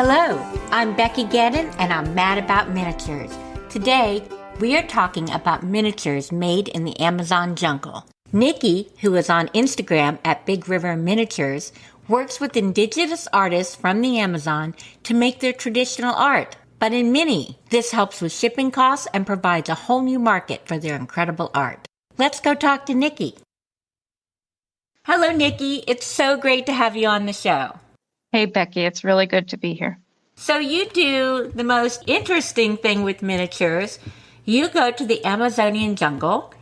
Hello, I'm Becky Gannon and I'm mad about miniatures. Today, we are talking about miniatures made in the Amazon jungle. Nikki, who is on Instagram at Big River Miniatures, works with indigenous artists from the Amazon to make their traditional art, but in mini. This helps with shipping costs and provides a whole new market for their incredible art. Let's go talk to Nikki. Hello, Nikki. It's so great to have you on the show. Hey, Becky, it's really good to be here. So you do the most interesting thing with miniatures. You go to the Amazonian jungle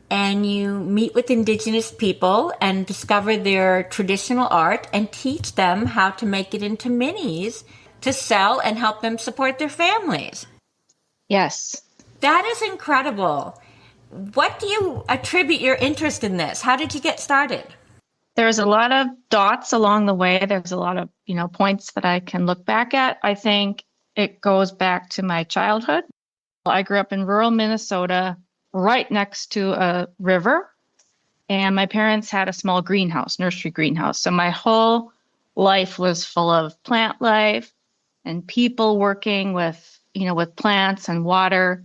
and you meet with indigenous people and discover their traditional art and teach them how to make it into minis to sell and help them support their families. Yes. That is incredible. What do you attribute your interest in this? How did you get started? There's a lot of dots along the way. There's a lot of, points that I can look back at. I think it goes back to my childhood. I grew up in rural Minnesota, right next to a river, and my parents had a small greenhouse, nursery greenhouse. So my whole life was full of plant life and people working with plants and water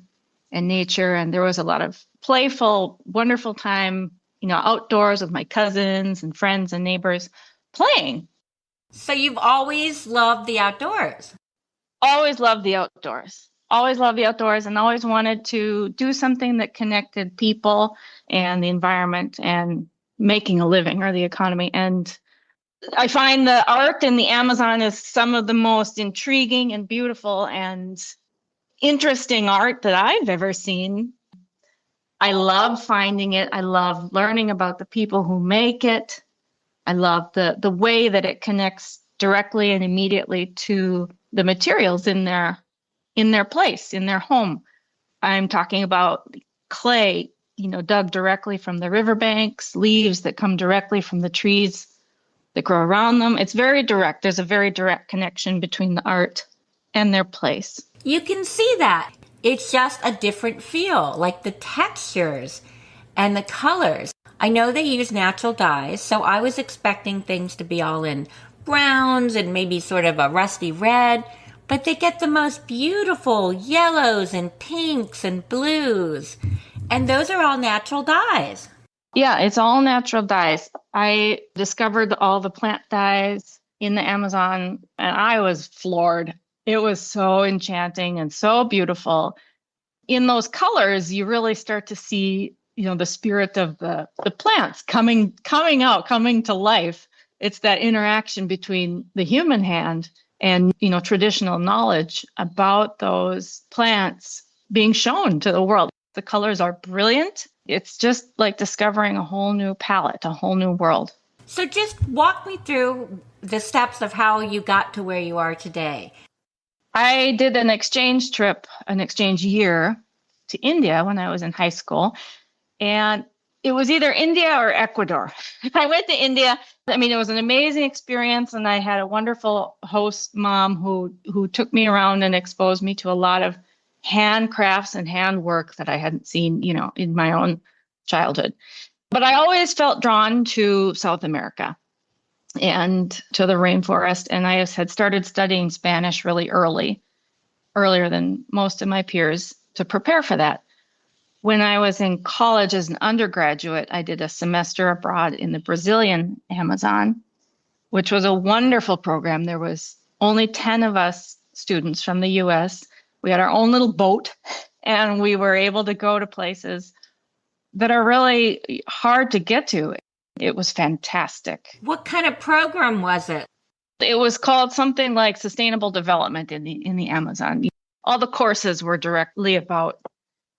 and nature. And there was a lot of playful, wonderful time, outdoors with my cousins and friends and neighbors playing. So you've always loved the outdoors? Always loved the outdoors. Always loved the outdoors and always wanted to do something that connected people and the environment and making a living or the economy. And I find the art in the Amazon is some of the most intriguing and beautiful and interesting art that I've ever seen. I love finding it. I love learning about the people who make it. I love the way that it connects directly and immediately to the materials in their place, in their home. I'm talking about clay, dug directly from the riverbanks, leaves that come directly from the trees that grow around them. It's very direct. There's a very direct connection between the art and their place. You can see that. It's just a different feel, like the textures and the colors. I know they use natural dyes, so I was expecting things to be all in browns and maybe sort of a rusty red, but they get the most beautiful yellows and pinks and blues. And those are all natural dyes. Yeah, it's all natural dyes. I discovered all the plant dyes in the Amazon and I was floored. It was so enchanting and so beautiful. In those colors, you really start to see, the spirit of the plants coming out, coming to life. It's that interaction between the human hand and, traditional knowledge about those plants being shown to the world. The colors are brilliant. It's just like discovering a whole new palette, a whole new world. So just walk me through the steps of how you got to where you are today. I did an exchange year to India when I was in high school. And it was either India or Ecuador. I went to India. It was an amazing experience. And I had a wonderful host mom who took me around and exposed me to a lot of handcrafts and handwork that I hadn't seen, in my own childhood. But I always felt drawn to South America and to the rainforest. And I had started studying Spanish really earlier than most of my peers to prepare for that. When I was in college as an undergraduate, I did a semester abroad in the Brazilian Amazon, which was a wonderful program. There was only 10 of us students from the US. We had our own little boat, and we were able to go to places that are really hard to get to. It was fantastic. What kind of program was it? It was called something like Sustainable Development in the Amazon. All the courses were directly about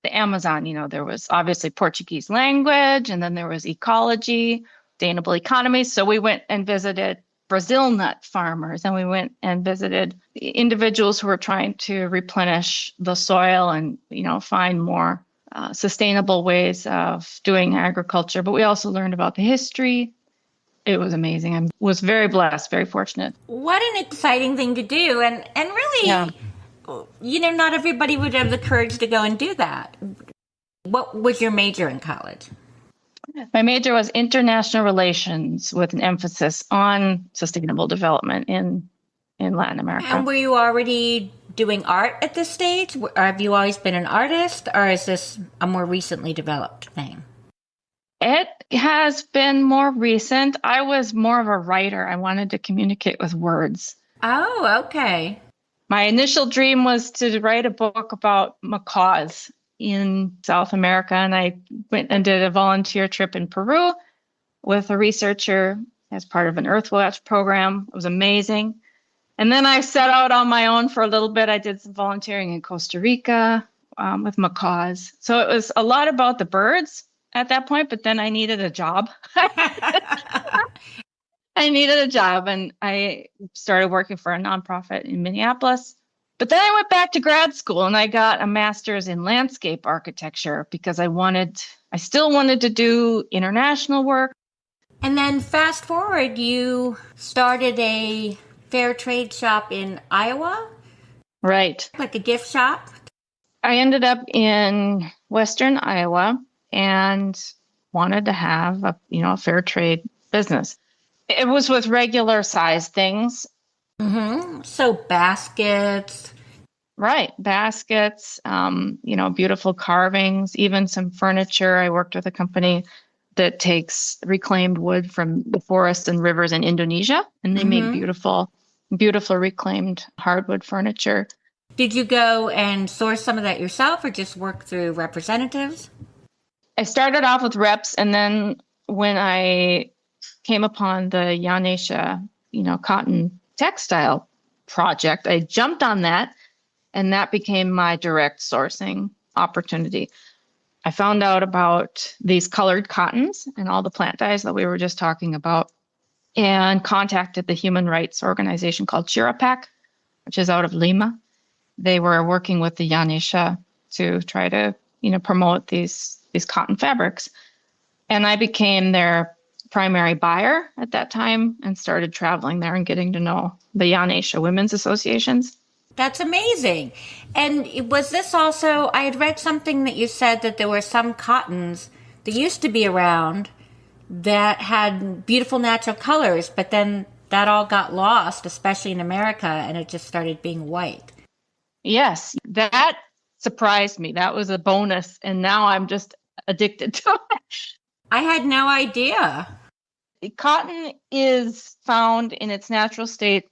the Amazon. There was obviously Portuguese language, and then there was ecology, sustainable economy. So we went and visited Brazil nut farmers, and we went and visited individuals who were trying to replenish the soil and, find more sustainable ways of doing agriculture. But we also learned about the history. It was amazing. I was very blessed, very fortunate. What an exciting thing to do. And really, yeah. Not everybody would have the courage to go and do that. What was your major in college? My major was international relations with an emphasis on sustainable development in in Latin America. And were you already doing art at this stage? Or have you always been an artist, or is this a more recently developed thing? It has been more recent. I was more of a writer. I wanted to communicate with words. Oh, okay. My initial dream was to write a book about macaws in South America, and I went and did a volunteer trip in Peru with a researcher as part of an Earthwatch program. It was amazing. And then I set out on my own for a little bit. I did some volunteering in Costa Rica with macaws. So it was a lot about the birds at that point, but then I needed a job. I needed a job, and I started working for a nonprofit in Minneapolis. But then I went back to grad school and I got a master's in landscape architecture because I still wanted to do international work. And then fast forward, you started a fair trade shop in Iowa, Right. like a gift shop. I ended up in Western Iowa and wanted to have a fair trade business. It was with regular size things. So baskets. Right. Baskets, beautiful carvings, even some furniture. I worked with a company that takes reclaimed wood from the forests and rivers in Indonesia, and they make beautiful, beautiful reclaimed hardwood furniture. Did you go and source some of that yourself or just work through representatives? I started off with reps, and then when I came upon the Yanesha, cotton textile project, I jumped on that, and that became my direct sourcing opportunity. I found out about these colored cottons and all the plant dyes that we were just talking about, and contacted the human rights organization called Chirapac, which is out of Lima. They were working with the Yanesha to try to, promote these cotton fabrics. And I became their primary buyer at that time and started traveling there and getting to know the Yanesha women's associations. That's amazing. And was this also, I had read something that you said that there were some cottons that used to be around that had beautiful natural colors, but then that all got lost, especially in America, and it just started being white. Yes, that surprised me. That was a bonus. And now I'm just addicted to it. I had no idea. Cotton is found in its natural state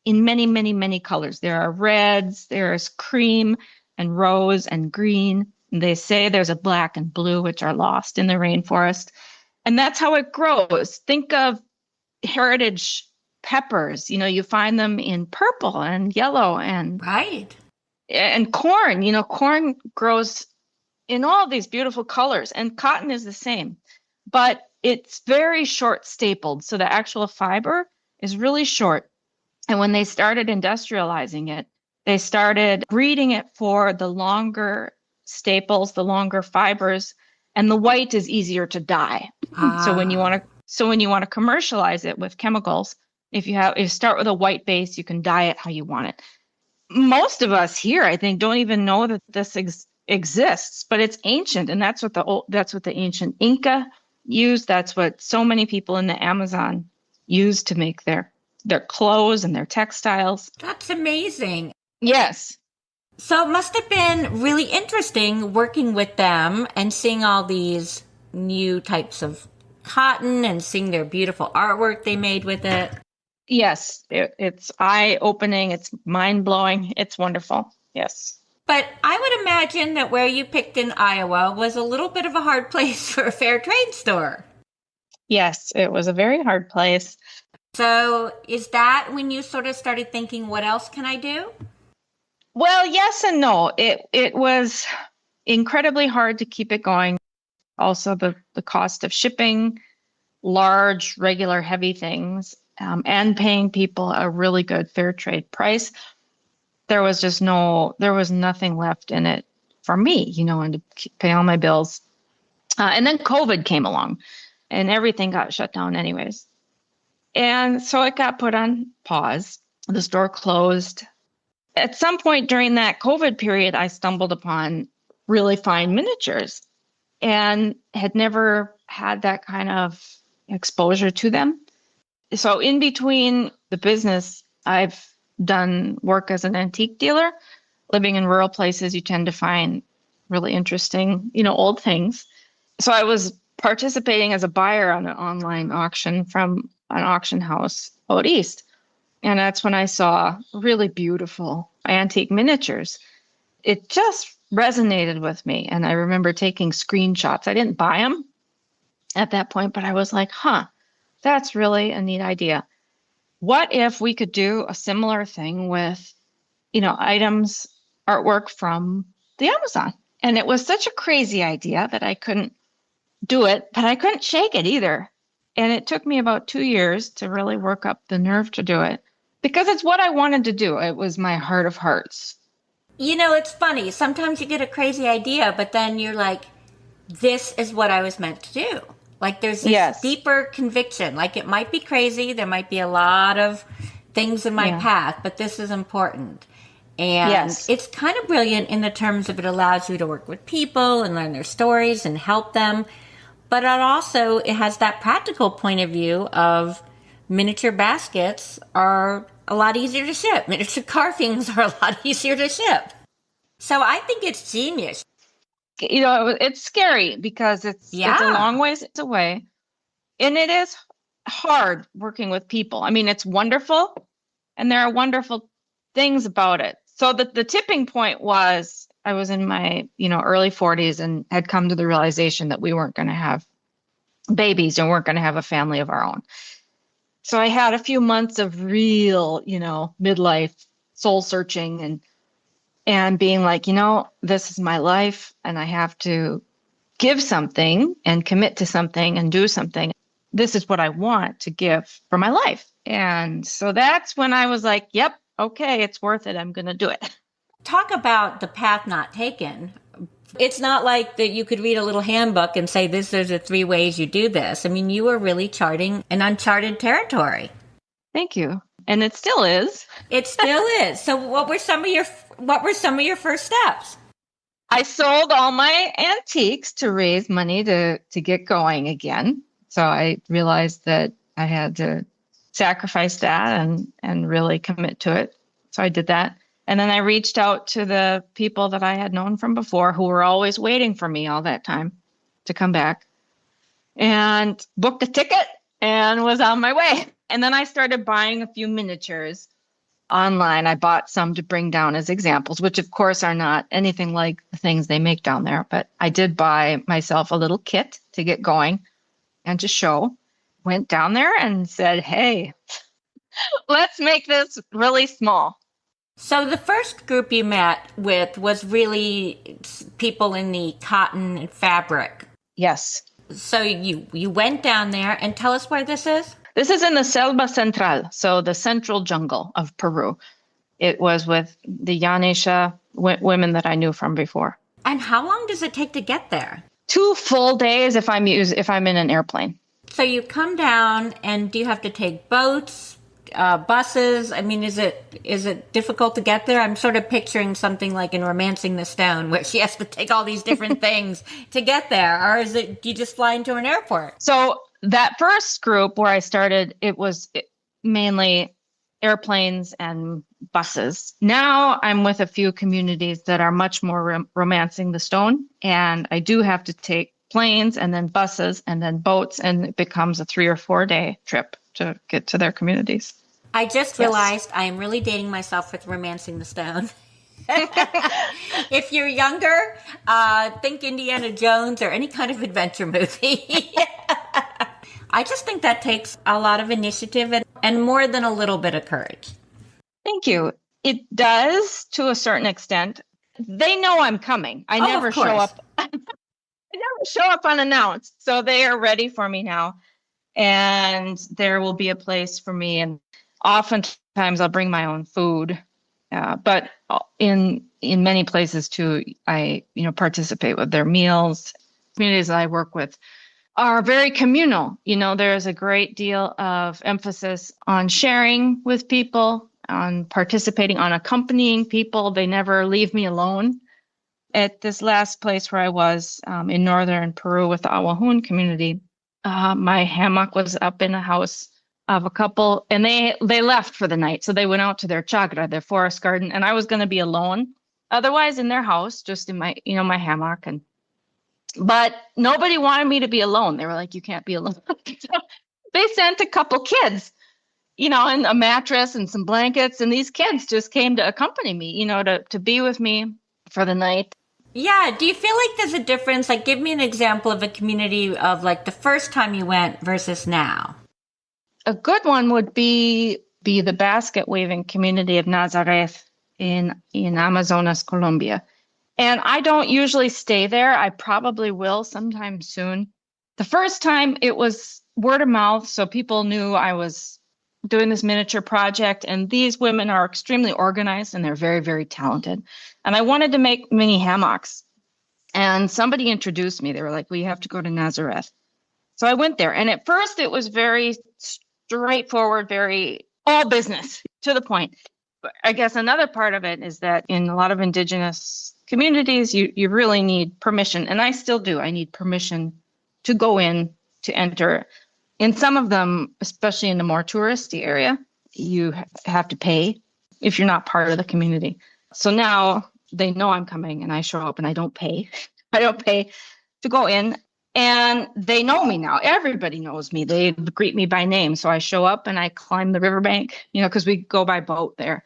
in many, many, many colors. There are reds, there's cream and rose and green. And they say there's a black and blue, which are lost in the rainforest. And that's how it grows. Think of heritage peppers. You find them in purple and yellow and Right. and corn. Corn grows in all these beautiful colors, and cotton is the same, but it's very short stapled. So the actual fiber is really short. And when they started industrializing it, they started breeding it for the longer staples, the longer fibers, and the white is easier to dye. So when you want to commercialize it with chemicals, if you start with a white base, you can dye it how you want it. Most of us here, I think, don't even know that this exists, but it's ancient, and that's what the ancient Inca used. That's what so many people in the Amazon used to make their clothes and their textiles. That's amazing. Yes. So it must have been really interesting working with them and seeing all these new types of cotton and seeing their beautiful artwork they made with it. Yes, it's eye-opening. It's mind-blowing. It's wonderful. Yes. But I would imagine that where you picked in Iowa was a little bit of a hard place for a fair trade store. Yes, it was a very hard place. So is that when you sort of started thinking, what else can I do? Well, yes and no. It was incredibly hard to keep it going. Also, the cost of shipping large, regular, heavy things and paying people a really good fair trade price. There was nothing left in it for me, and to pay all my bills. And then COVID came along and everything got shut down anyways. And so it got put on pause. The store closed. At some point during that COVID period, I stumbled upon really fine miniatures and had never had that kind of exposure to them. So in between the business, I've done work as an antique dealer. Living in rural places, you tend to find really interesting, old things. So I was participating as a buyer on an online auction from an auction house out east. And that's when I saw really beautiful antique miniatures. It just resonated with me. And I remember taking screenshots. I didn't buy them at that point, but I was like, that's really a neat idea. What if we could do a similar thing with, items, artwork from the Amazon? And it was such a crazy idea that I couldn't do it, but I couldn't shake it either. And it took me about 2 years to really work up the nerve to do it because it's what I wanted to do. It was my heart of hearts. It's funny. Sometimes you get a crazy idea, but then you're like, this is what I was meant to do. Like there's this deeper conviction. Like it might be crazy. There might be a lot of things in my path, but this is important. And it's kind of brilliant in the terms of it allows you to work with people and learn their stories and help them. But it has that practical point of view of miniature baskets are a lot easier to ship. Miniature carvings are a lot easier to ship. So I think it's genius. It's scary because it's a long ways away. And it is hard working with people. I mean, it's wonderful. And there are wonderful things about it. So the tipping point was I was in my, early 40s and had come to the realization that we weren't going to have babies and weren't going to have a family of our own. So I had a few months of real, midlife soul searching and being like, this is my life and I have to give something and commit to something and do something. This is what I want to give for my life. And so that's when I was like, yep, okay, it's worth it. I'm going to do it. Talk about the path not taken. It's not like that you could read a little handbook and say, there's the 3 ways you do this. I mean, you were really charting an uncharted territory. Thank you. And it still is. It still is. So what were some of your first steps? I sold all my antiques to raise money to get going again. So I realized that I had to sacrifice that and really commit to it. So I did that. And then I reached out to the people that I had known from before who were always waiting for me all that time to come back and booked a ticket and was on my way. And then I started buying a few miniatures online. I bought some to bring down as examples, which of course are not anything like the things they make down there. But I did buy myself a little kit to get going and to show. Went down there and said, hey, let's make this really small. So the first group you met with was really people in the cotton and fabric. Yes. So you went down there and tell us where this is. This is in the Selva Central, so the central jungle of Peru. It was with the Yanesha women that I knew from before. And how long does it take to get there? 2 full days if I'm in an airplane. So you come down, and do you have to take boats, buses? I mean, is it difficult to get there? I'm sort of picturing something like in Romancing the Stone, where she has to take all these different things to get there, or do you just fly into an airport? So that first group where I started, it was mainly airplanes and buses. Now I'm with a few communities that are much more romancing the stone, and I do have to take planes and then buses and then boats, and it becomes a 3 or 4 day trip to get to their communities. I just realized I am really dating myself with Romancing the Stone. If you're younger, think Indiana Jones or any kind of adventure movie. I just think that takes a lot of initiative and more than a little bit of courage. Thank you. It does to a certain extent. They know I'm coming. I never show up. I never show up unannounced. So they are ready for me now. And there will be a place for me. And oftentimes I'll bring my own food. But in many places too, I participate with their meals. Communities I work with are very communal. There's a great deal of emphasis on sharing with people, on participating, on accompanying people. They never leave me alone. At this last place where I was in northern Peru with the Awahun community, my hammock was up in a house of a couple, and they left for the night. So they went out to their chagra, their forest garden, and I was going to be alone. Otherwise, in their house, just in my, my hammock. But nobody wanted me to be alone. They were like, "You can't be alone." So they sent a couple kids, and a mattress and some blankets, and these kids just came to accompany me, to be with me for the night. Yeah. Do you feel like there's a difference? Like, give me an example of a community of like the first time you went versus now. A good one would be the basket weaving community of Nazareth in Amazonas, Colombia. And I don't usually stay there. I probably will sometime soon. The first time it was word of mouth, so people knew I was doing this miniature project. And these women are extremely organized and they're very, very talented. And I wanted to make mini hammocks. And somebody introduced me. They were like, "Well, you have to go to Nazareth." So I went there. And at first it was very straightforward, very all business to the point. But I guess another part of it is that in a lot of indigenous communities, you really need permission. And I still do. I need permission to go in, to enter. In some of them, especially in the more touristy area, you have to pay if you're not part of the community. So now they know I'm coming and I show up and I don't pay. I don't pay to go in. And they know me now. Everybody knows me. They greet me by name. So I show up and I climb the riverbank, because we go by boat there.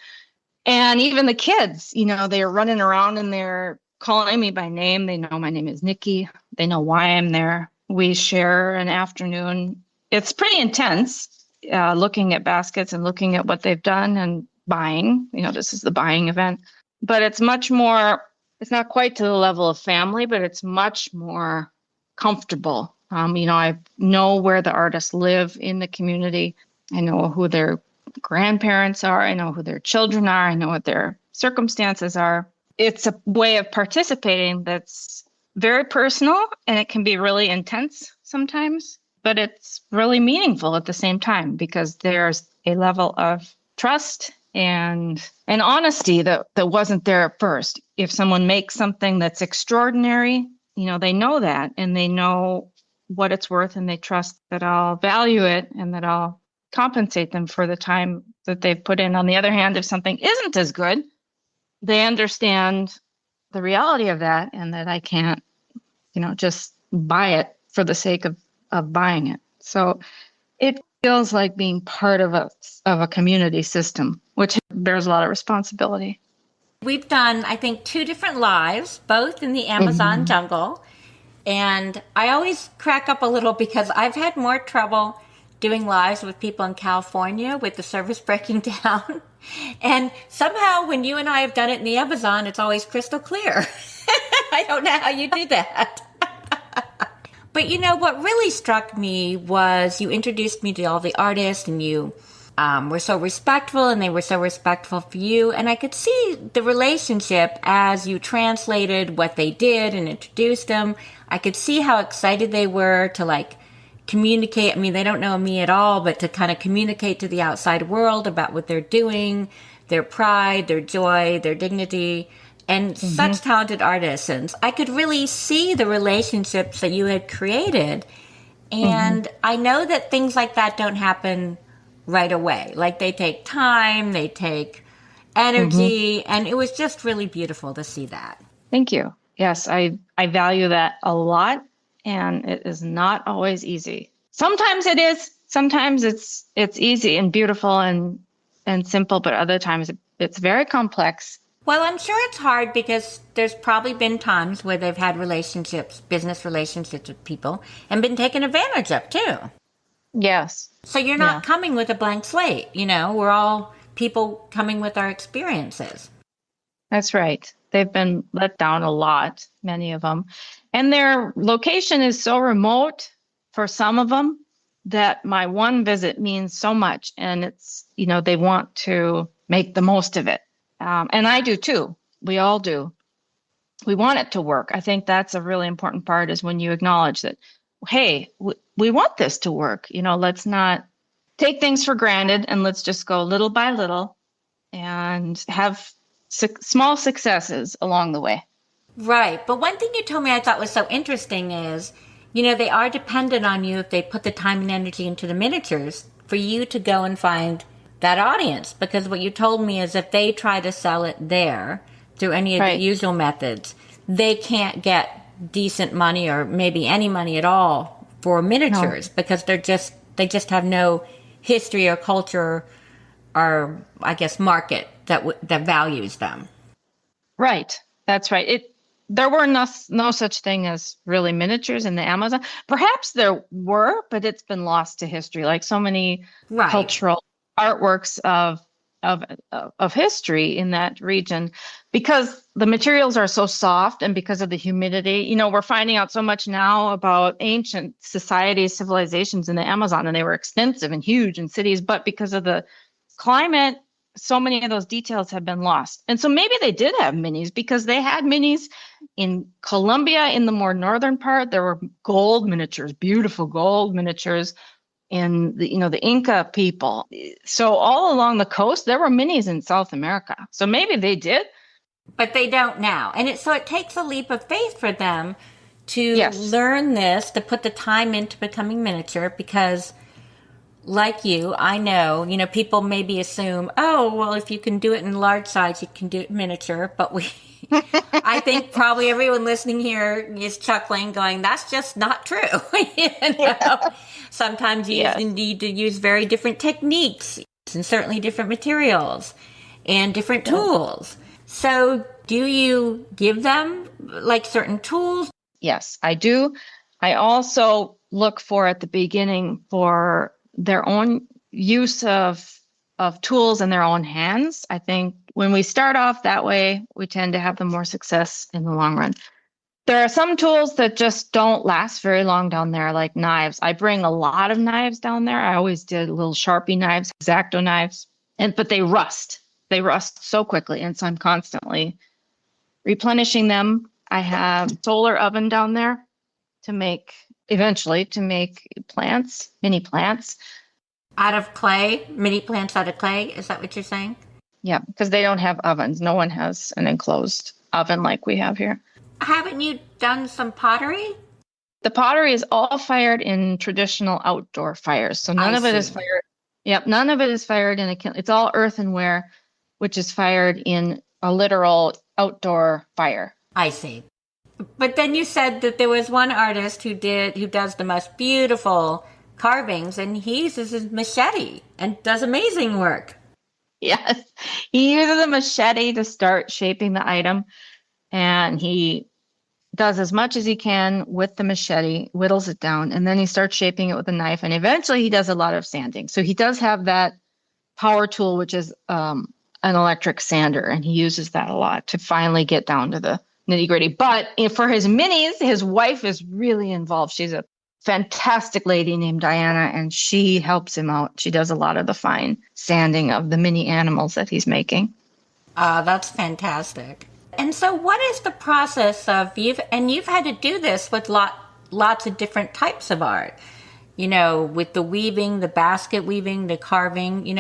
And even the kids, they're running around and they're calling me by name. They know my name is Nikki. They know why I'm there. We share an afternoon. It's pretty intense, looking at baskets and looking at what they've done and buying. This is the buying event. But it's much more, it's not quite to the level of family, but it's much more comfortable. I know where the artists live in the community. I know who their grandparents are. I know who their children are. I know what their circumstances are. It's a way of participating that's very personal, and it can be really intense sometimes, but it's really meaningful at the same time because there's a level of trust and honesty that wasn't there at first. If someone makes something that's extraordinary, they know that and they know what it's worth, and they trust that I'll value it and that I'll compensate them for the time that they've put in. On the other hand, if something isn't as good, they understand the reality of that and that I can't, just buy it for the sake of buying it. So it feels like being part of a community system, which bears a lot of responsibility. We've done, I think, 2 different lives, both in the Amazon jungle. And I always crack up a little because I've had more trouble doing lives with people in California with the service breaking down. And somehow when you and I have done it in the Amazon, it's always crystal clear. I don't know how you do that. But what really struck me was you introduced me to all the artists, and you were so respectful, and they were so respectful for you. And I could see the relationship as you translated what they did and introduced them. I could see how excited they were to communicate. I mean, they don't know me at all, but to kind of communicate to the outside world about what they're doing, their pride, their joy, their dignity, and such talented artisans. I could really see the relationships that you had created. And I know that things like that don't happen right away. Like, they take time, they take energy, and it was just really beautiful to see that. Thank you. Yes, I value that a lot, and it is not always easy. Sometimes it is. Sometimes it's easy and beautiful and simple, but other times it's very complex. Well, I'm sure it's hard because there's probably been times where they've had relationships, business relationships with people, and been taken advantage of too. Yes. So you're not coming with a blank slate. We're all people coming with our experiences. That's right. They've been let down a lot, many of them. And their location is so remote for some of them that my one visit means so much. And it's, they want to make the most of it. And I do too. We all do. We want it to work. I think that's a really important part, is when you acknowledge that, hey, we want this to work. Let's not take things for granted, and let's just go little by little and have small successes along the way. Right. But one thing you told me I thought was so interesting is, they are dependent on you if they put the time and energy into the miniatures for you to go and find that audience, because what you told me is if they try to sell it there through any of the Right. usual methods, they can't get decent money or maybe any money at all for miniatures because they just have no history or culture or I guess market that values them. Right. That's right. There were no such thing as really miniatures in the Amazon. Perhaps there were, but it's been lost to history, like so many Right. cultural artworks of of history in that region, because the materials are so soft and because of the humidity. We're finding out so much now about ancient societies, civilizations in the Amazon, and they were extensive and huge in cities, but because of the climate, so many of those details have been lost. And so maybe they did have minis because they had minis in Colombia in the more northern part. There were gold miniatures, beautiful gold miniatures in the Inca people. So all along the coast, there were minis in South America. So maybe they did. But they don't now. And so it takes a leap of faith for them to Yes. learn this, to put the time into becoming miniature because like I know, people maybe assume, oh, well, if you can do it in large size, you can do it miniature. But I think probably everyone listening here is chuckling, going, that's just not true. Yeah. Sometimes you Yes. need to use very different techniques and certainly different materials and different tools. So do you give them like certain tools? Yes, I do. I also look for at the beginning for their own use of tools in their own hands. I think when we start off that way, we tend to have the more success in the long run. There are some tools that just don't last very long down there, like knives. I bring a lot of knives down there. I always did little Sharpie knives, X-Acto knives, but they rust. They rust so quickly, and so I'm constantly replenishing them. I have a solar oven down there eventually to make plants, mini plants. Out of clay, mini plants out of clay? Is that what you're saying? Yeah, because they don't have ovens. No one has an enclosed oven like we have here. Haven't you done some pottery? The pottery is all fired in traditional outdoor fires. So none I of it is see. fired. Yep, none of it is fired in a kiln. It's all earthenware, which is fired in a literal outdoor fire. I see. But then you said that there was one artist who does the most beautiful carvings, and he uses his machete and does amazing work. Yes, he uses a machete to start shaping the item, and he does as much as he can with the machete, whittles it down, and then he starts shaping it with a knife, and eventually he does a lot of sanding. So he does have that power tool, which is an electric sander, and he uses that a lot to finally get down to the nitty gritty. But for his minis, his wife is really involved. She's a fantastic lady named Diana, and she helps him out. She does a lot of the fine sanding of the mini animals that he's making. That's fantastic. And so, what is the process of you've had to do this with lots of different types of art? With the weaving, the basket weaving, the carving. In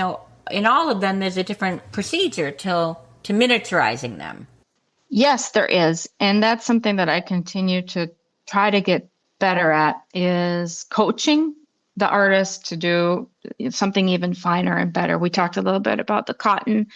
all of them, there's a different procedure to miniaturizing them. Yes, there is. And that's something that I continue to try to get better at is coaching the artist to do something even finer and better. We talked a little bit about the cotton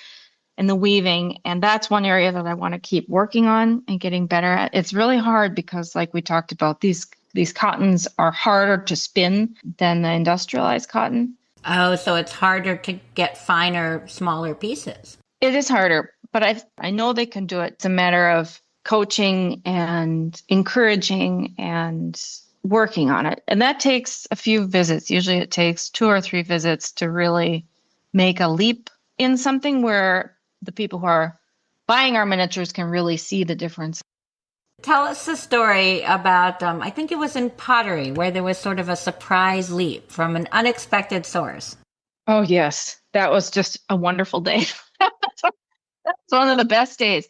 and the weaving, and that's one area that I want to keep working on and getting better at. It's really hard because, like we talked about, these cottons are harder to spin than the industrialized cotton. Oh, so it's harder to get finer, smaller pieces. It is harder, but I know they can do it. It's a matter of coaching and encouraging and working on it. And that takes a few visits. Usually it takes 2 or 3 visits to really make a leap in something where the people who are buying our miniatures can really see the difference. Tell us a story about, I think it was in pottery, where there was sort of a surprise leap from an unexpected source. Oh, yes. That was just a wonderful day. That's one of the best days.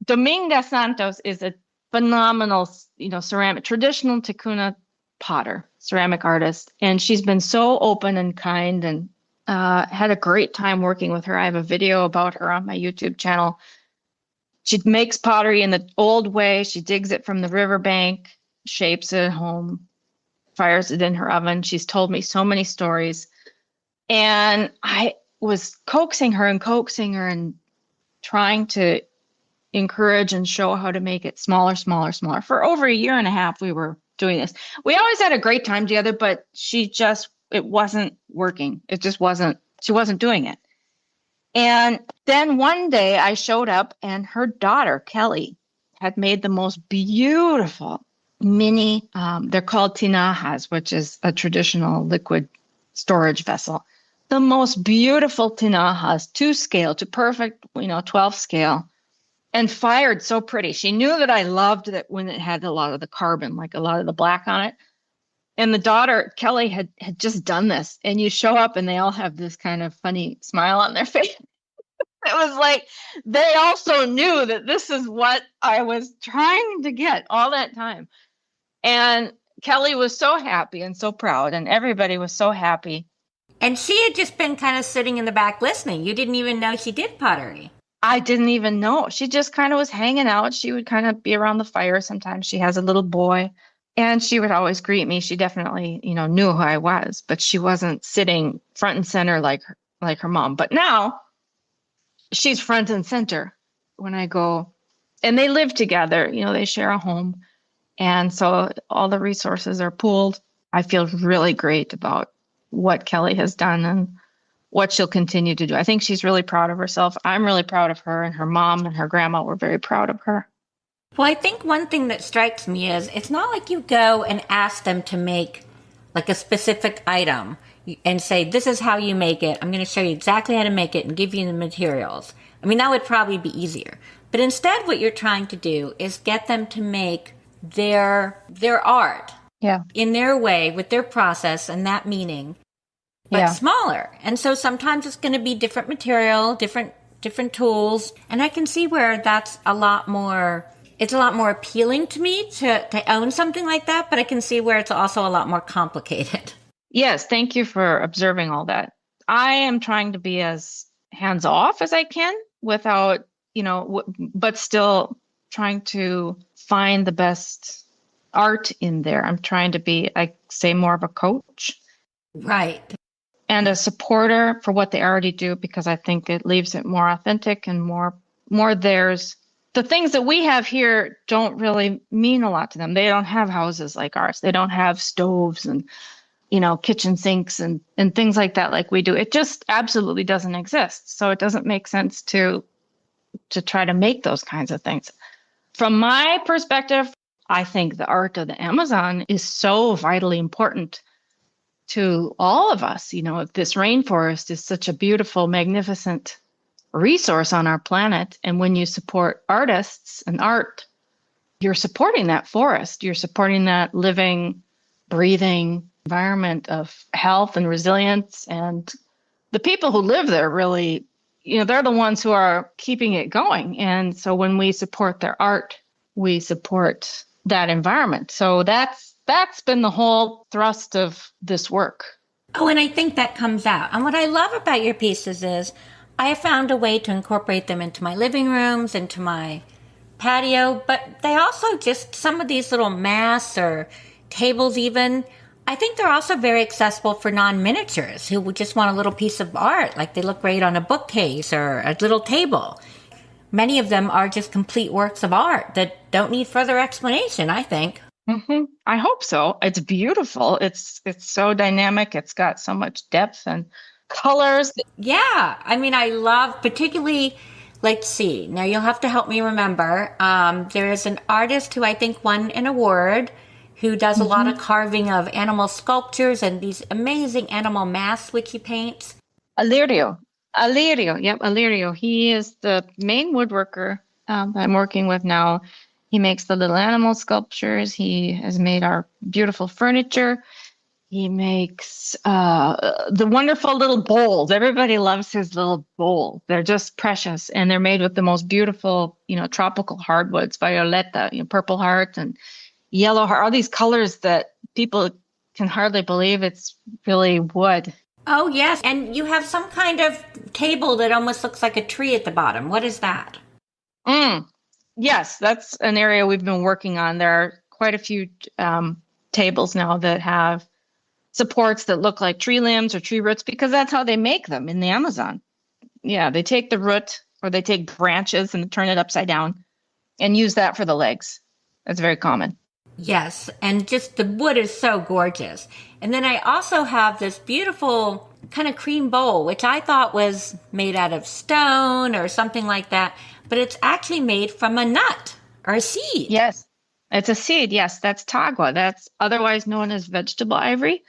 Dominga Santos is a phenomenal, ceramic, traditional Ticuna potter, ceramic artist. And she's been so open and kind and had a great time working with her. I have a video about her on my YouTube channel. She makes pottery in the old way. She digs it from the riverbank, shapes it at home, fires it in her oven. She's told me so many stories. And I was coaxing her and trying to encourage and show how to make it smaller, smaller, smaller. For over a year and a half, we were doing this. We always had a great time together, but it wasn't working. It just wasn't, she wasn't doing it. And then one day I showed up and her daughter, Kelly, had made the most beautiful mini, they're called tinajas, which is a traditional liquid storage vessel. The most beautiful tinajas to scale, to perfect, 12 scale, and fired so pretty. She knew that I loved that when it had a lot of the carbon, like a lot of the black on it. And the daughter, Kelly, had just done this. And you show up and they all have this kind of funny smile on their face. It was like they also knew that this is what I was trying to get all that time. And Kelly was so happy and so proud, and everybody was so happy. And she had just been kind of sitting in the back listening. You didn't even know she did pottery. I didn't even know. She just kind of was hanging out. She would kind of be around the fire. Sometimes she has a little boy, and she would always greet me. She definitely, knew who I was, but she wasn't sitting front and center like her mom. But now she's front and center when I go, and they live together. They share a home. And so all the resources are pooled. I feel really great about what Kelly has done and what she'll continue to do. I think she's really proud of herself. I'm really proud of her, and her mom and her grandma were very proud of her. Well, I think one thing that strikes me is it's not like you go and ask them to make like a specific item and say, this is how you make it. I'm going to show you exactly how to make it and give you the materials. I mean, that would probably be easier. But instead, what you're trying to do is get them to make their art in their way with their process and that meaning, but smaller. And so sometimes it's going to be different material, different tools. And I can see where that's it's a lot more appealing to me to own something like that, but I can see where it's also a lot more complicated. Yes, thank you for observing all that. I am trying to be as hands-off as I can without, but still trying to find the best art in there. I'm trying to be, I say, more of a coach. Right. And a supporter for what they already do, because I think it leaves it more authentic and more theirs. The things that we have here don't really mean a lot to them. They don't have houses like ours. They don't have stoves and, kitchen sinks and things like that like we do. It just absolutely doesn't exist. So it doesn't make sense to try to make those kinds of things. From my perspective, I think the art of the Amazon is so vitally important to all of us. This rainforest is such a beautiful, magnificent resource on our planet. And when you support artists and art, you're supporting that forest. You're supporting that living, breathing environment of health and resilience. And the people who live there really, they're the ones who are keeping it going. And so when we support their art, we support that environment. So that's been the whole thrust of this work. Oh, and I think that comes out. And what I love about your pieces is I have found a way to incorporate them into my living rooms, into my patio, but they also just, some of these little masks or tables even, I think they're also very accessible for non-miniatures who would just want a little piece of art, like they look great on a bookcase or a little table. Many of them are just complete works of art that don't need further explanation, I think. Mm-hmm. I hope so. It's beautiful. It's so dynamic. It's got so much depth and colors. Yeah. I mean, I love particularly, let's see. Now you'll have to help me remember. There is an artist who I think won an award who does a lot of carving of animal sculptures and these amazing animal masks which he paints. Alirio. Yep, Alirio. He is the main woodworker that I'm working with now. He makes the little animal sculptures. He has made our beautiful furniture. He makes the wonderful little bowls. Everybody loves his little bowl. They're just precious, and they're made with the most beautiful, tropical hardwoods, violeta, purple heart and yellow heart, all these colors that people can hardly believe it's really wood. Oh, yes. And you have some kind of table that almost looks like a tree at the bottom. What is that? Yes, that's an area we've been working on. There are quite a few tables now that have supports that look like tree limbs or tree roots because that's how they make them in the Amazon. Yeah, they take the root or they take branches and turn it upside down and use that for the legs. That's very common. Yes, and just the wood is so gorgeous. And then I also have this beautiful kind of cream bowl, which I thought was made out of stone or something like that, but it's actually made from a nut or a seed. Yes, it's a seed. Yes, that's tagua. That's otherwise known as vegetable ivory.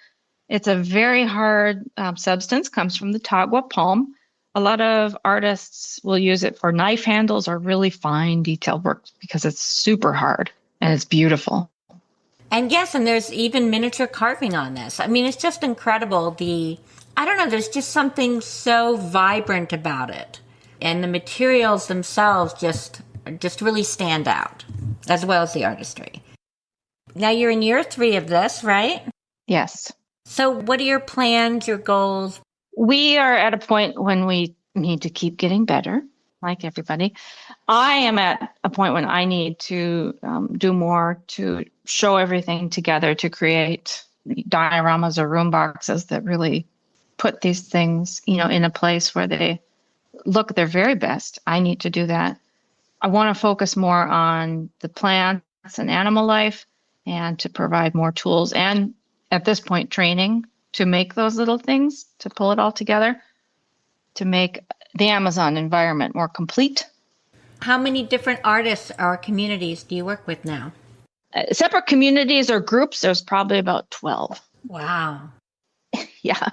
It's a very hard substance, comes from the tagua palm. A lot of artists will use it for knife handles or really fine detail work because it's super hard and it's beautiful. And yes, and there's even miniature carving on this. I mean, it's just incredible. I don't know, there's just something so vibrant about it. And the materials themselves just really stand out, as well as the artistry. Now you're in year 3 of this, right? Yes. So what are your plans, your goals? We are at a point when we need to keep getting better, like everybody. I am at a point when I need to do more to show everything together, to create dioramas or room boxes that really put these things, in a place where they look their very best. I need to do that. I want to focus more on the plants and animal life and to provide more tools and at this point training to make those little things, to pull it all together, to make the Amazon environment more complete. How many different artists or communities do you work with now? Separate communities or groups, there's probably about 12. Wow. Yeah.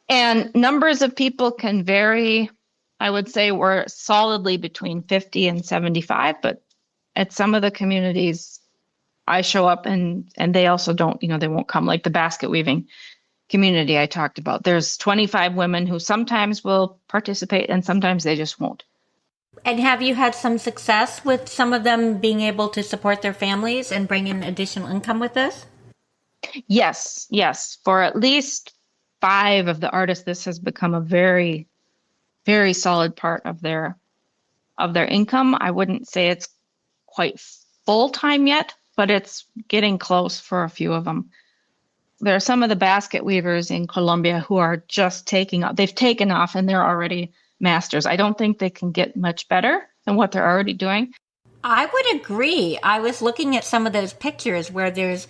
And numbers of people can vary. I would say we're solidly between 50 and 75, but at some of the communities, I show up and they also don't, they won't come, like the basket weaving community I talked about. There's 25 women who sometimes will participate and sometimes they just won't. And have you had some success with some of them being able to support their families and bring in additional income with this? Yes. For at least 5 of the artists, this has become a very, very solid part of their income. I wouldn't say it's quite full time yet, but it's getting close for a few of them. There are some of the basket weavers in Colombia who are just taking off. They've taken off and they're already masters. I don't think they can get much better than what they're already doing. I would agree. I was looking at some of those pictures where there's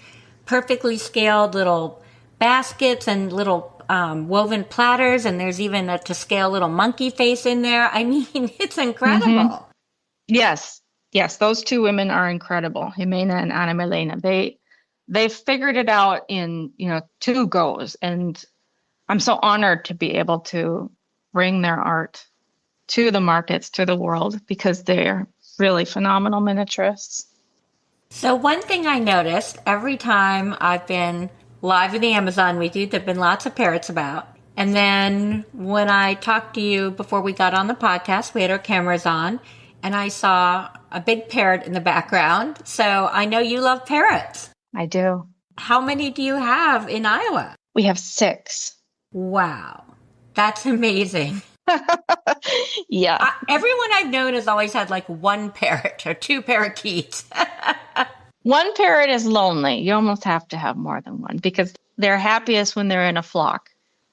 perfectly scaled little baskets and little woven platters, and there's even a to scale little monkey face in there. I mean, it's incredible. Mm-hmm. Yes, those 2 women are incredible, Jimena and Ana Milena. They figured it out in 2 goes, and I'm so honored to be able to bring their art to the markets, to the world, because they're really phenomenal miniaturists. So one thing I noticed every time I've been live in the Amazon with you, there've been lots of parrots about. And then when I talked to you before we got on the podcast, we had our cameras on, and I saw a big parrot in the background. So I know you love parrots. I do. How many do you have in Iowa? We have 6. Wow. That's amazing. Yeah. Everyone I've known has always had like 1 parrot or 2 parakeets. 1 parrot is lonely. You almost have to have more than 1 because they're happiest when they're in a flock,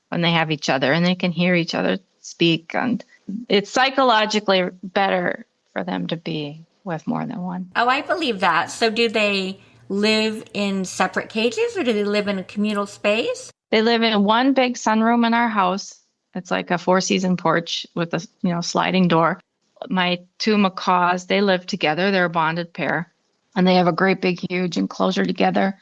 when they have each other and they can hear each other speak. And it's psychologically better for them to be with more than 1. Oh, I believe that. So do they live in separate cages or do they live in a communal space? They live in 1 big sunroom in our house. It's like a 4-season porch with a sliding door. My 2 macaws, they live together. They're a bonded pair. And they have a great big huge enclosure together.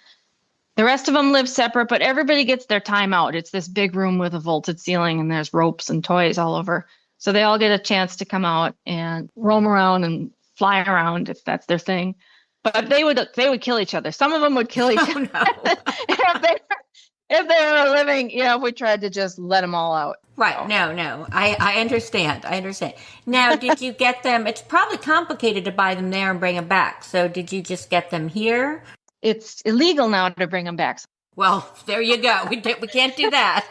The rest of them live separate, but everybody gets their time out. It's this big room with a vaulted ceiling and there's ropes and toys all over. So they all get a chance to come out and roam around and fly around if that's their thing. But they would kill each other. Some of them would kill each other. No. if they were living, if we tried to just let them all out. Right. So. No. I understand. Now, did you get them? It's probably complicated to buy them there and bring them back. So did you just get them here? It's illegal now to bring them back. Well, there you go. We can't do that.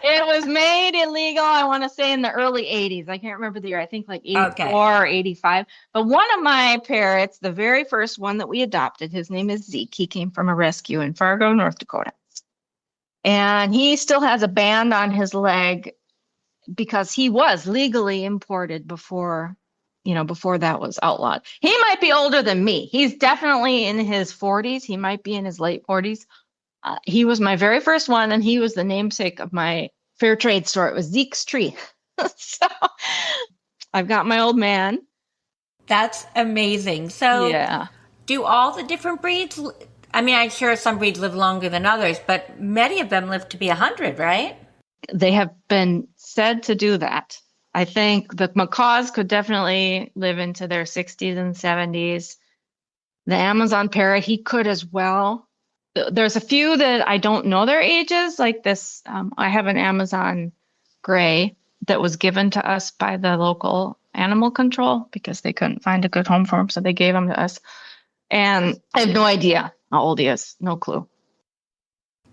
It was made illegal, I want to say, in the early 80s. I can't remember the year. I think like 84 or 85. But one of my parrots, the very first one that we adopted, his name is Zeke. He came from a rescue in Fargo, North Dakota. And he still has a band on his leg because he was legally imported before that was outlawed. He might be older than me. He's definitely in his 40s. He might be in his late 40s. He was my very first one, and he was the namesake of my fair trade store. It was Zeke's Tree. So I've got my old man. That's amazing. So Yeah. do all the different breeds, I mean, I'm sure some breeds live longer than others, but many of them live to be 100, right? They have been said to do that. I think the macaws could definitely live into their 60s and 70s. The Amazon parrot, he could as well. There's a few that I don't know their ages, like this. I have an Amazon gray that was given to us by the local animal control because they couldn't find a good home for him, so they gave him to us. And I have no idea how old he is. No clue.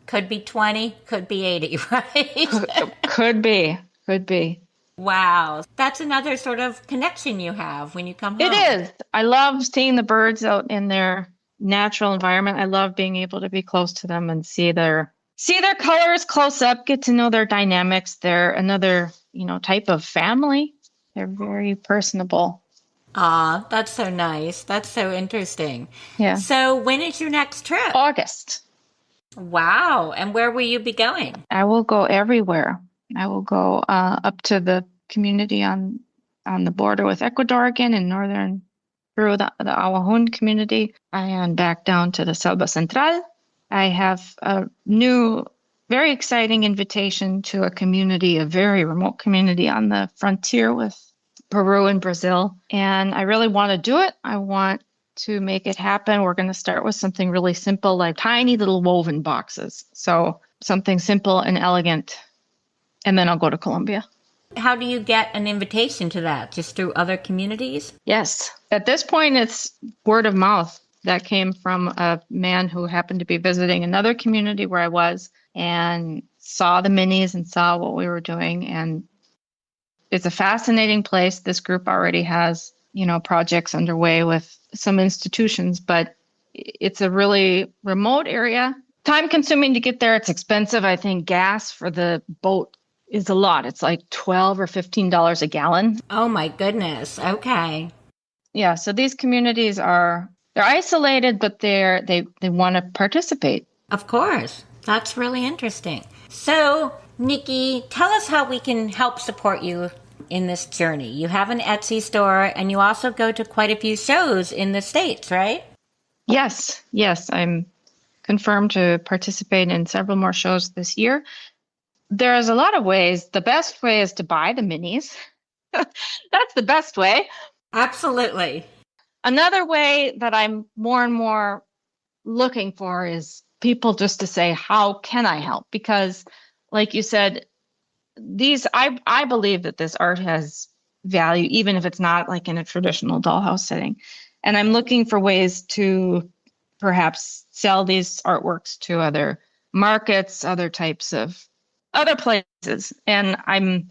Could be 20, could be 80, right? Could be. Could be. Wow. That's another sort of connection you have when you come home. It is. I love seeing the birds out in their natural environment. I love being able to be close to them and see their colors close up, get to know their dynamics. They're another, type of family. They're very personable. Ah, that's so nice. That's so interesting. Yeah. So when is your next trip? August. Wow. And where will you be going? I will go everywhere. I will go up to the community on the border with Ecuador again in northern Peru, the Awahun community, and back down to the Selva Central. I have a new, very exciting invitation to a community, a very remote community on the frontier with Peru and Brazil. And I really want to do it. I want to make it happen. We're going to start with something really simple, like tiny little woven boxes. So something simple and elegant. And then I'll go to Colombia. How do you get an invitation to that? Just through other communities? Yes. At this point, it's word of mouth. That came from a man who happened to be visiting another community where I was and saw the minis and saw what we were doing. And it's a fascinating place. This group already has, projects underway with some institutions, but it's a really remote area. Time consuming to get there. It's expensive. I think gas for the boat is a lot. It's like $12 or $15 a gallon. Oh my goodness. Okay. Yeah. So these communities they're isolated, but they want to participate. Of course. That's really interesting. So, Nikki, tell us how we can help support you in this journey. You have an Etsy store and you also go to quite a few shows in the States, right? Yes. I'm confirmed to participate in several more shows this year. There's a lot of ways. The best way is to buy the minis. That's the best way. Absolutely. Another way that I'm more and more looking for is people just to say, how can I help? Because like you said, I believe that this art has value, even if it's not like in a traditional dollhouse setting. And I'm looking for ways to perhaps sell these artworks to other markets, other places. And I'm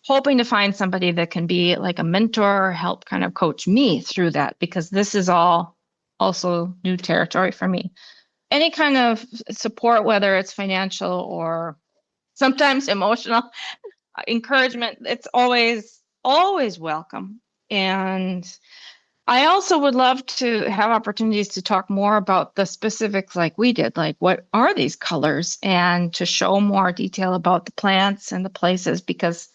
hoping to find somebody that can be like a mentor, help kind of coach me through that, because this is all also new territory for me. Any kind of support, whether it's financial or sometimes emotional encouragement, it's always welcome. And I also would love to have opportunities to talk more about the specifics like we did, like what are these colors, and to show more detail about the plants and the places, because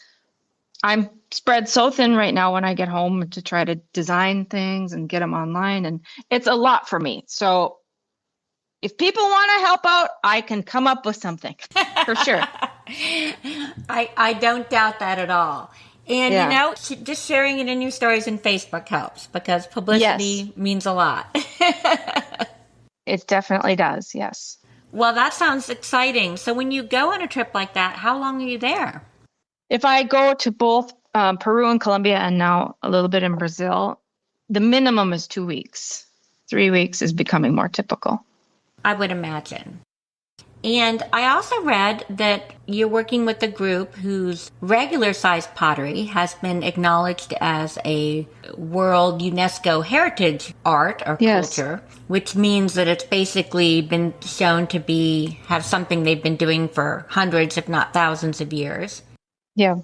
I'm spread so thin right now when I get home to try to design things and get them online. And it's a lot for me. So if people want to help out, I can come up with something for sure. I don't doubt that at all. And, just sharing it in your stories in Facebook helps, because publicity means a lot. It definitely does, yes. Well, that sounds exciting. So when you go on a trip like that, how long are you there? If I go to both Peru and Colombia, and now a little bit in Brazil, the minimum is 2 weeks. 3 weeks is becoming more typical. I would imagine. And I also read that you're working with a group whose regular sized pottery has been acknowledged as a World UNESCO Heritage Art or Yes. culture, which means that it's basically been shown to have something they've been doing for hundreds, if not thousands of years. Yeah.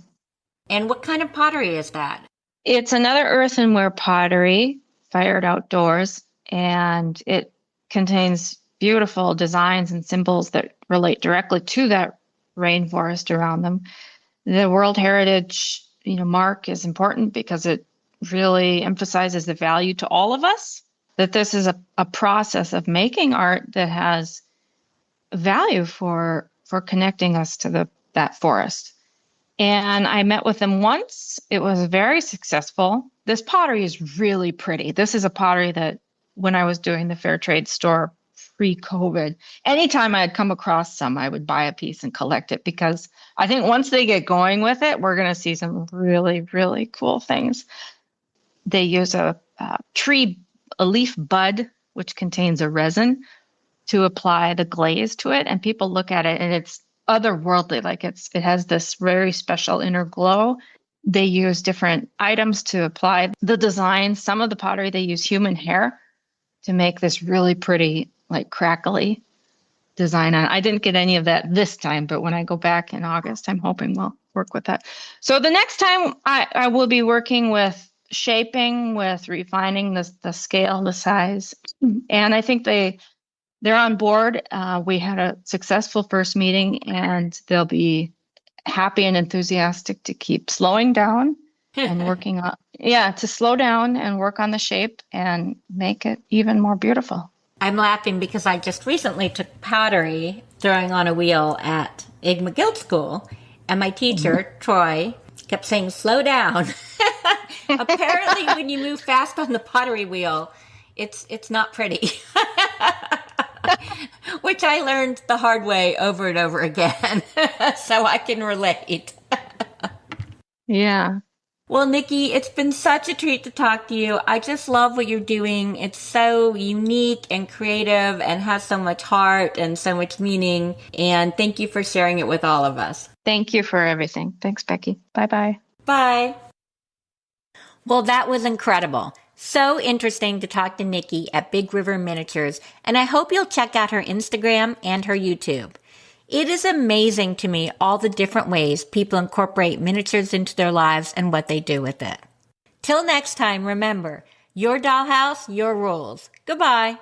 And what kind of pottery is that? It's another earthenware pottery fired outdoors, and it contains beautiful designs and symbols that relate directly to that rainforest around them. The World Heritage, mark is important because it really emphasizes the value to all of us, that this is a process of making art that has value for connecting us to that forest. And I met with them once. It was very successful. This pottery is really pretty. This is a pottery that when I was doing the fair trade store pre-COVID, anytime I'd come across some, I would buy a piece and collect it because I think once they get going with it, we're going to see some really, really cool things. They use a leaf bud, which contains a resin to apply the glaze to it. And people look at it and it's otherworldly. Like it has this very special inner glow. They use different items to apply the design. Some of the pottery, they use human hair to make this really pretty, like crackly design on. I didn't get any of that this time, but when I go back in August, I'm hoping we'll work with that. So the next time I will be working with shaping, with refining the scale, the size. And I think they're on board. We had a successful first meeting, and they'll be happy and enthusiastic to keep slowing down and working on, to slow down and work on the shape and make it even more beautiful. I'm laughing because I just recently took pottery throwing on a wheel at Igma Guild School, and my teacher, Troy, kept saying, slow down. Apparently, when you move fast on the pottery wheel, it's not pretty. Which I learned the hard way over and over again. So I can relate. Yeah. Well, Nikki, it's been such a treat to talk to you. I just love what you're doing. It's so unique and creative and has so much heart and so much meaning. And thank you for sharing it with all of us. Thank you for everything. Thanks, Becky. Bye-bye. Bye. Well, that was incredible. So interesting to talk to Nikki at Big River Miniatures, and I hope you'll check out her Instagram and her YouTube. It is amazing to me all the different ways people incorporate miniatures into their lives and what they do with it. Till next time, remember, your dollhouse, your rules. Goodbye.